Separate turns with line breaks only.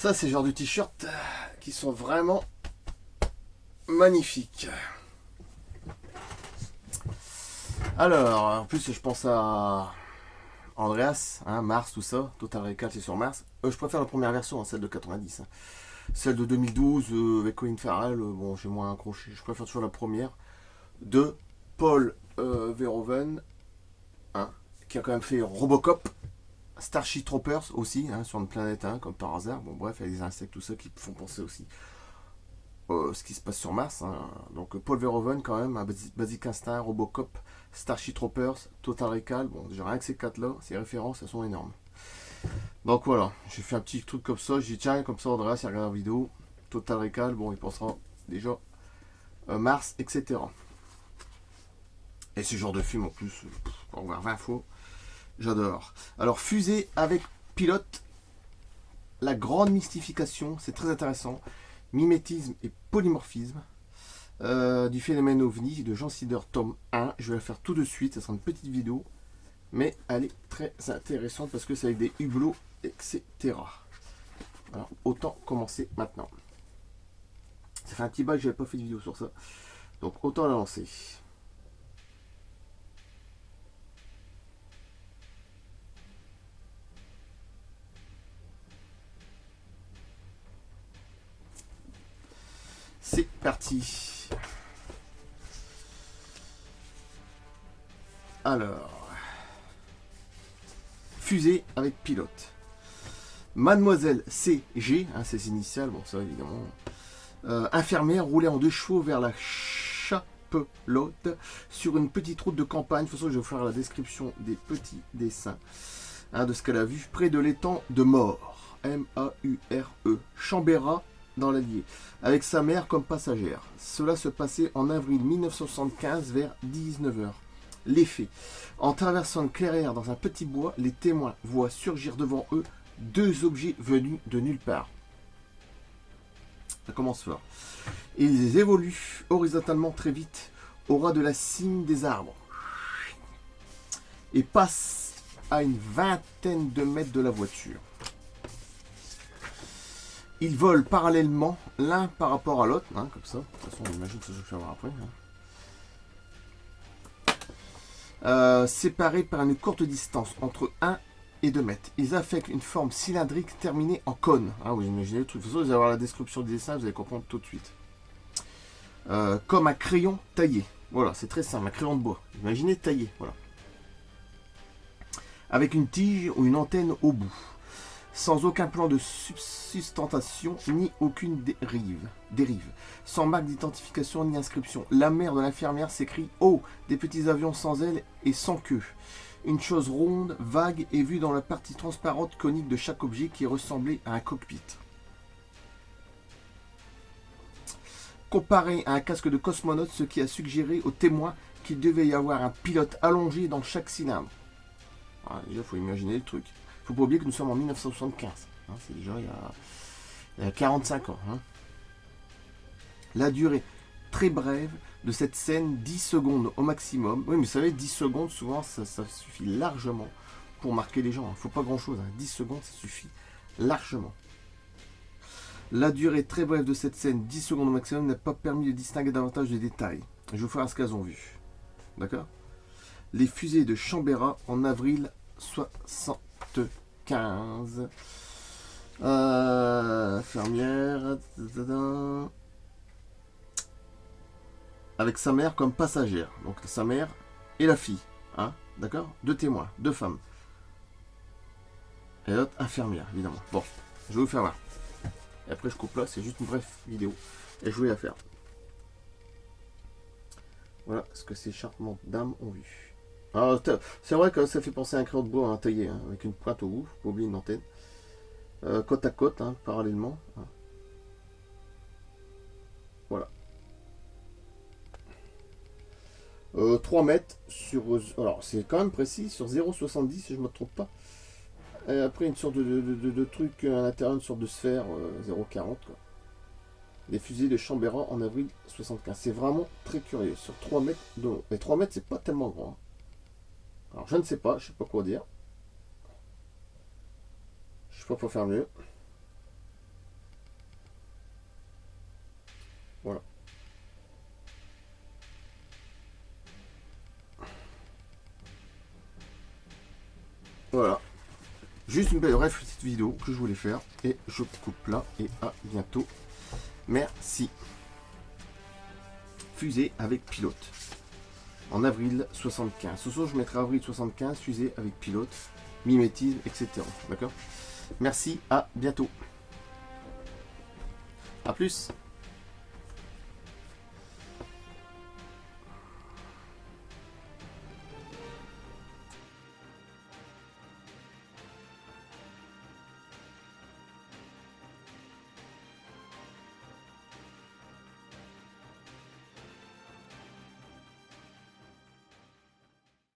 Ça, c'est le genre de t-shirt qui sont vraiment magnifiques. Alors, en plus, je pense à Andreas, hein, Mars, tout ça. Total Recall, c'est sur Mars. Je préfère la première version, hein, celle de 90. Hein. Celle de 2012 avec Colin Farrell, bon, j'ai moins accroché. Je préfère toujours la première de Paul Verhoeven, hein, qui a quand même fait Robocop, Starship Troopers aussi, hein, sur une planète, hein, comme par hasard. Bon, bref, il y a des insectes, tout ça qui font penser aussi ce qui se passe sur Mars. Hein. Donc, Paul Verhoeven, quand même, hein, Basic Instinct, Robocop, Starship Troopers, Total Recall. Bon, déjà rien que ces quatre-là, ces références, elles sont énormes. Donc voilà, j'ai fait un petit truc comme ça. J'ai dit, tiens, comme ça, Andreas, il regarde la vidéo. Total Recall, bon, il pensera déjà Mars, etc. Et ce genre de film, en plus, pour voir 20 fois, j'adore. Alors, fusée avec pilote, la grande mystification, c'est très intéressant. Mimétisme et polymorphisme du phénomène OVNI de Jean Sider, tome 1. Je vais la faire tout de suite, ça sera une petite vidéo. Mais elle est très intéressante parce que c'est avec des hublots, etc. Alors, autant commencer maintenant. Ça fait un petit bail que je n'avais pas fait de vidéo sur ça. Donc, autant la lancer. C'est parti. Alors, fusée avec pilote. Mademoiselle C.G., hein, c'est ses initiales, bon ça évidemment. Infirmière roulait en 2 chevaux vers la Chapelote sur une petite route de campagne. De toute façon, je vais vous faire la description des petits dessins hein, de ce qu'elle a vu près de l'étang de Mort. M-A-U-R-E. Chambérat dans l'Allier, avec sa mère comme passagère. Cela se passait en avril 1975 vers 19h. Les faits. En traversant une clairière dans un petit bois, les témoins voient surgir devant eux 2 objets venus de nulle part. Ça commence fort. Ils évoluent horizontalement très vite au ras de la cime des arbres et passent à une vingtaine de mètres de la voiture. Ils volent parallèlement l'un par rapport à l'autre, hein, comme ça. De toute façon, on imagine que c'est ce que je vais voir après. Hein. Séparés par une courte distance entre 1 et 2 mètres. Ils affectent une forme cylindrique terminée en cône. Ah, vous imaginez le truc. De toute façon, vous allez voir la description du dessin, vous allez comprendre tout de suite. Comme un crayon taillé. Voilà, c'est très simple, un crayon de bois. Imaginez taillé, voilà. Avec une tige ou une antenne au bout. Sans aucun plan de sustentation ni aucune dérive. Sans marque d'identification ni inscription. La mère de l'infirmière s'écrie « Oh, des petits avions sans ailes et sans queue ». Une chose ronde, vague et vue dans la partie transparente conique de chaque objet qui ressemblait à un cockpit. Comparé à un casque de cosmonaute, ce qui a suggéré aux témoins qu'il devait y avoir un pilote allongé dans chaque cylindre. Ah, déjà, il faut imaginer le truc. Faut pas oublier que nous sommes en 1975. Hein, c'est déjà il y a 45 ans. Hein. La durée très brève de cette scène, 10 secondes au maximum. Oui, mais vous savez, 10 secondes, souvent, ça suffit largement pour marquer les gens. Il ne faut pas grand-chose. Hein. 10 secondes, ça suffit largement. La durée très brève de cette scène, 10 secondes au maximum, n'a pas permis de distinguer davantage de détails. Je vais vous faire ce qu'elles ont vu. D'accord ? Les fusées de Chambérat en avril 75. Fermière. Avec sa mère comme passagère. Donc sa mère et la fille. Hein, d'accord ? 2 témoins, 2 femmes. Et l'autre infirmière, évidemment. Bon, je vais vous faire voir. Et après je coupe là, c'est juste une brève vidéo. Et je vais la faire. Voilà ce que ces charmantes dames ont vu. Alors, c'est vrai que ça fait penser à un crayon de bois hein, taillé, hein, avec une pointe au bout, faut pas oublier une antenne. Côte à côte, hein, parallèlement. Hein. Voilà. 3 mètres sur... Alors, c'est quand même précis, sur 0,70 si je ne me trompe pas. Et après, une sorte de truc à l'intérieur, une sorte de sphère, 0,40. Quoi. Des fusées de Chambérat en avril 75. C'est vraiment très curieux. Sur 3 mètres de long. Et 3 mètres, c'est pas tellement grand. Hein. Alors, je ne sais pas quoi dire. Je sais pas pour faire mieux. Juste une belle bref petite vidéo que je voulais faire. Et je coupe là. Et à bientôt. Merci. Fusée avec pilote. En avril 75. Ce soir, je mettrai avril 75, fusée avec pilote, mimétisme, etc. D'accord? Merci, à bientôt. A plus.